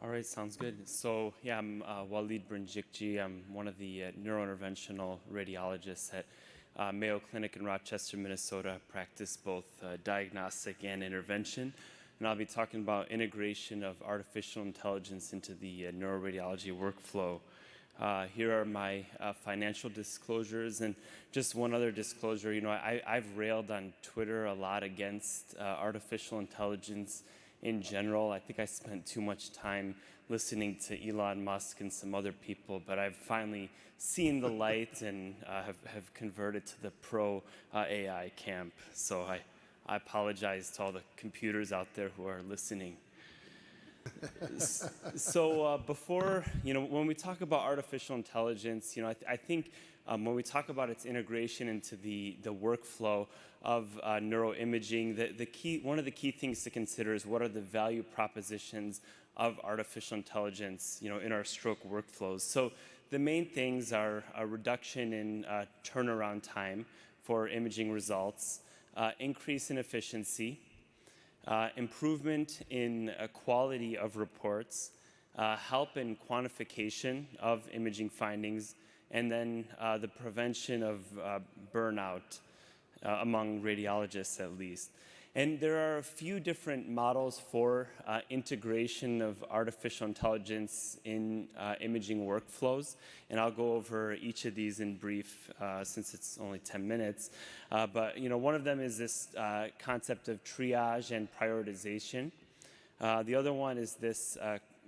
All right, sounds good. So yeah, I'm Walid Brinjikji. I'm one of the neurointerventional radiologists at Mayo Clinic in Rochester, Minnesota. I practice both diagnostic and intervention. And I'll be talking about integration of artificial intelligence into the neuroradiology workflow. Here are my financial disclosures, and just one other disclosure. I've railed on Twitter a lot against artificial intelligence in general. I think I spent too much time listening to Elon Musk and some other people, but I've finally seen the light and have converted to the pro AI camp. So I apologize to all the computers out there who are listening. So before, when we talk about artificial intelligence, I think when we talk about its integration into the workflow of neuroimaging, one of the key things to consider is what are the value propositions of artificial intelligence, in our stroke workflows. So the main things are a reduction in turnaround time for imaging results, increase in efficiency, improvement in quality of reports, help in quantification of imaging findings, and then the prevention of burnout among radiologists at least. And there are a few different models for integration of artificial intelligence in imaging workflows, and I'll go over each of these in brief since it's only 10 minutes. But one of them is this concept of triage and prioritization. The other one is this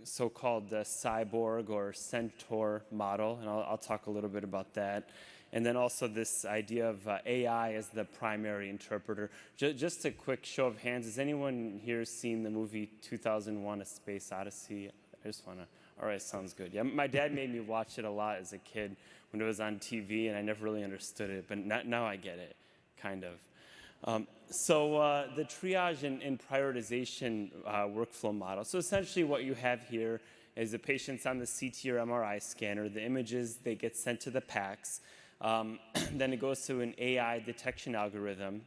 so-called Cyborg or Centaur model, and I'll talk a little bit about that. And then also this idea of AI as the primary interpreter. Just a quick show of hands. Has anyone here seen the movie 2001: A Space Odyssey? I just want to, all right, sounds good. Yeah, my dad made me watch it a lot as a kid when it was on TV, and I never really understood it, but now I get it, kind of. So the triage and prioritization workflow model. So essentially what you have here is the patient's on the CT or MRI scanner. The images, they get sent to the PACS. Then it goes to an AI detection algorithm.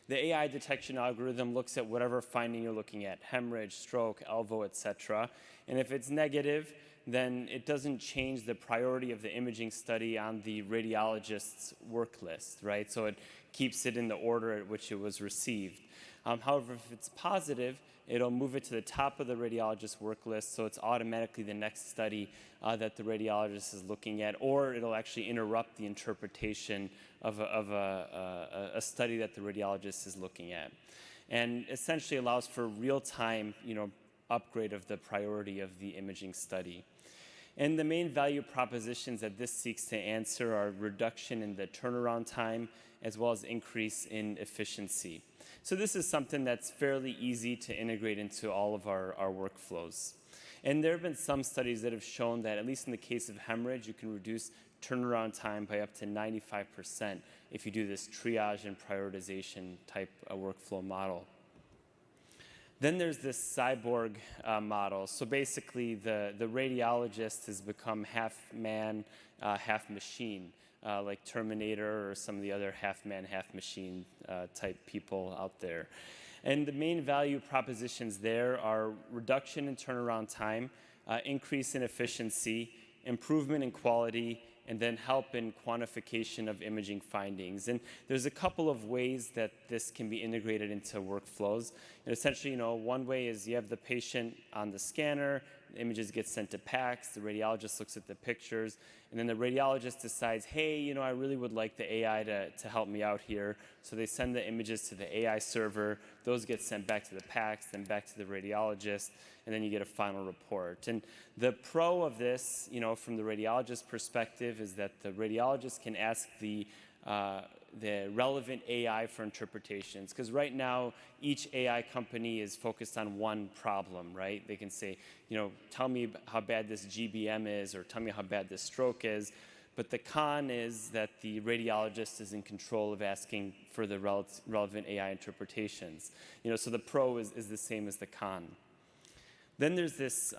The AI detection algorithm looks at whatever finding you're looking at, hemorrhage, stroke, elbow, etc. And if it's negative, then it doesn't change the priority of the imaging study on the radiologist's work list, right? So it keeps it in the order at which it was received. However, if it's positive, it'll move it to the top of the radiologist's work list, so it's automatically the next study that the radiologist is looking at, or it'll actually interrupt the interpretation of a study that the radiologist is looking at. And essentially allows for real-time, upgrade of the priority of the imaging study. And the main value propositions that this seeks to answer are reduction in the turnaround time, as well as increase in efficiency. So this is something that's fairly easy to integrate into all of our workflows. And there have been some studies that have shown that, at least in the case of hemorrhage, you can reduce turnaround time by up to 95% if you do this triage and prioritization type workflow model. Then there's this cyborg model. So basically, the radiologist has become half man, half machine, like Terminator or some of the other half man, half machine type people out there. And the main value propositions there are reduction in turnaround time, increase in efficiency, improvement in quality, and then help in quantification of imaging findings. And there's a couple of ways that this can be integrated into workflows. And essentially, one way is you have the patient on the scanner, the images get sent to PACS, the radiologist looks at the pictures, and then the radiologist decides, hey, I really would like the AI to help me out here. So they send the images to the AI server, those get sent back to the PACS, then back to the radiologist, and then you get a final report. And the pro of this, from the radiologist perspective, is that the radiologist can ask the relevant AI for interpretations. Because right now, each AI company is focused on one problem, right? They can say, tell me how bad this GBM is, or tell me how bad this stroke is. But the con is that the radiologist is in control of asking for the relevant AI interpretations. So the pro is the same as the con. Then there's this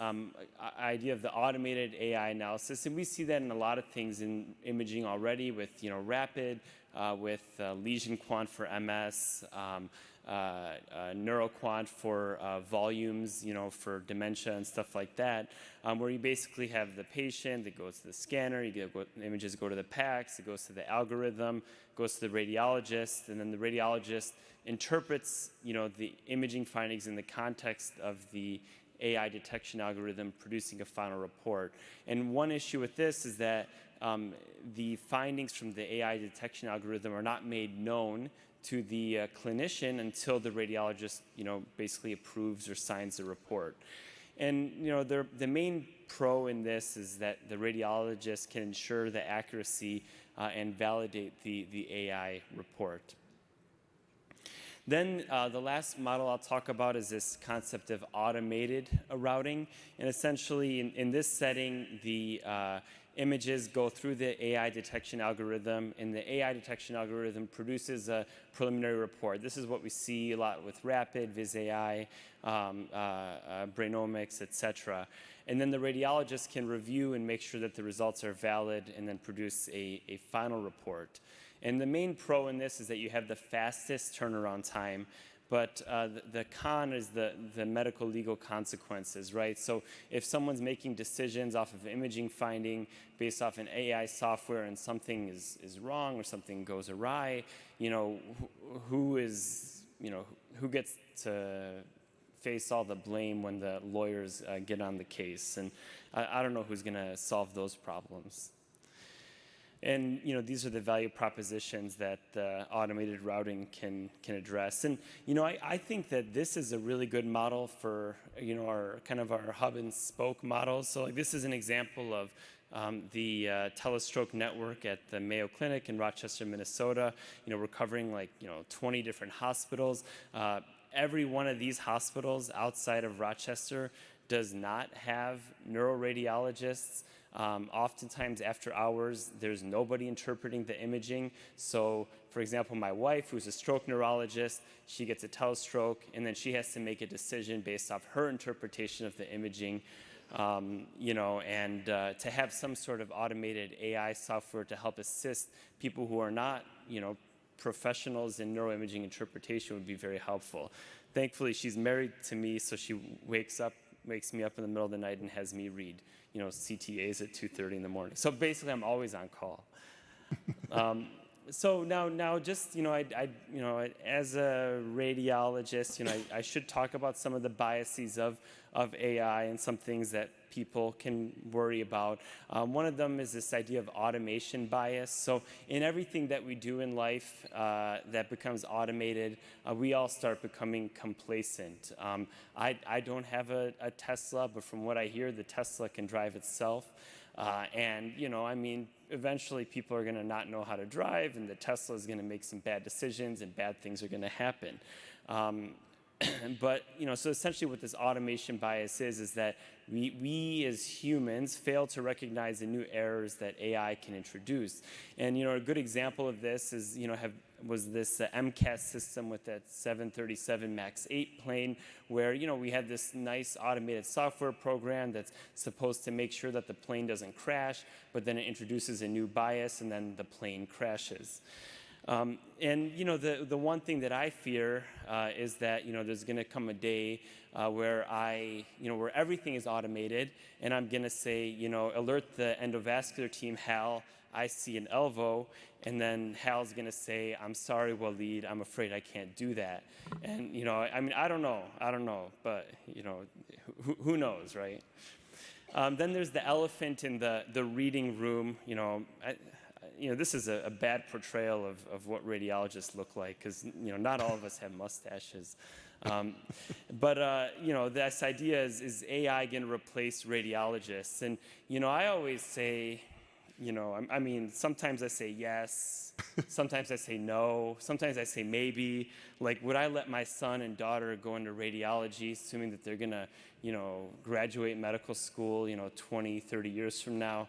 idea of the automated AI analysis, and we see that in a lot of things in imaging already with, Rapid, with lesion quant for MS, neuroquant for volumes, for dementia and stuff like that, where you basically have the patient that goes to the scanner, images go to the PACS, it goes to the algorithm, goes to the radiologist, and then the radiologist interprets, the imaging findings in the context of the AI detection algorithm producing a final report. And one issue with this is that the findings from the AI detection algorithm are not made known to the clinician until the radiologist, basically approves or signs the report. And the main pro in this is that the radiologist can ensure the accuracy and validate the AI report. Then the last model I'll talk about is this concept of automated routing. And essentially, in this setting, the images go through the AI detection algorithm, and the AI detection algorithm produces a preliminary report. This is what we see a lot with Rapid, VisAI, Brainomics, et cetera. And then the radiologist can review and make sure that the results are valid and then produce a final report. And the main pro in this is that you have the fastest turnaround time, but the con is the medical legal consequences, right? So if someone's making decisions off of imaging finding based off an AI software and something is wrong or something goes awry, who gets to face all the blame when the lawyers get on the case? And I don't know who's going to solve those problems. And these are the value propositions that automated routing can address. And I think that this is a really good model for our hub and spoke model. So this is an example of the telestroke network at the Mayo Clinic in Rochester, Minnesota. We're covering 20 different hospitals. Every one of these hospitals outside of Rochester does not have neuroradiologists. Oftentimes after hours, there's nobody interpreting the imaging. So, for example, my wife, who's a stroke neurologist, she gets a telestroke, and then she has to make a decision based off her interpretation of the imaging, to have some sort of automated AI software to help assist people who are not, professionals in neuroimaging interpretation would be very helpful. Thankfully, she's married to me, so she wakes me up in the middle of the night and has me read CTAs at 2:30 in the morning. So basically, I'm always on call. So now, just as a radiologist, I should talk about some of the biases of AI and some things that people can worry about. One of them is this idea of automation bias. So in everything that we do in life that becomes automated, we all start becoming complacent. I don't have a Tesla, but from what I hear, the Tesla can drive itself. Eventually people are going to not know how to drive, and the Tesla is going to make some bad decisions, and bad things are going to happen. But, so essentially what this automation bias is that we as humans fail to recognize the new errors that AI can introduce. And, a good example of this is, was this MCAS system with that 737 MAX 8 plane where, we had this nice automated software program that's supposed to make sure that the plane doesn't crash, but then it introduces a new bias and then the plane crashes. The one thing that I fear is that there's going to come a day where where everything is automated, and I'm going to say alert the endovascular team, Hal, I see an elbow, and then Hal's going to say, I'm sorry, Waleed, I'm afraid I can't do that. And I don't know, but who knows, right? Then there's the elephant in the reading room. This is a bad portrayal of what radiologists look like, because not all of us have mustaches. This idea is AI going to replace radiologists? And I always say, sometimes I say yes, sometimes I say no, sometimes I say maybe. Like, would I let my son and daughter go into radiology, assuming that they're going to, graduate medical school, 20, 30 years from now?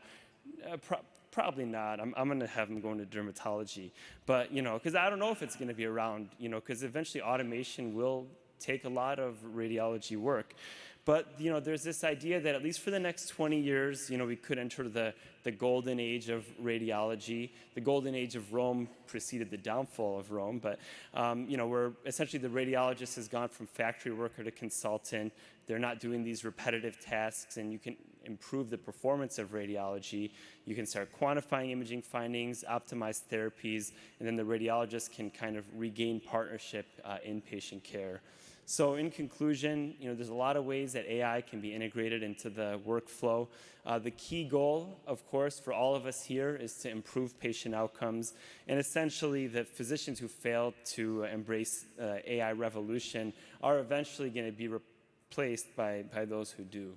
Probably not. I'm going to have them go into dermatology. But, because I don't know if it's going to be around, because eventually automation will take a lot of radiology work. But there's this idea that at least for the next 20 years, we could enter the golden age of radiology. The golden age of Rome preceded the downfall of Rome, but where essentially the radiologist has gone from factory worker to consultant. They're not doing these repetitive tasks, and you can improve the performance of radiology. You can start quantifying imaging findings, optimize therapies, and then the radiologist can kind of regain partnership in patient care. So in conclusion, there's a lot of ways that AI can be integrated into the workflow. The key goal, of course, for all of us here is to improve patient outcomes. And essentially, the physicians who fail to embrace AI revolution are eventually going to be replaced by those who do.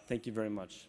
Thank you very much.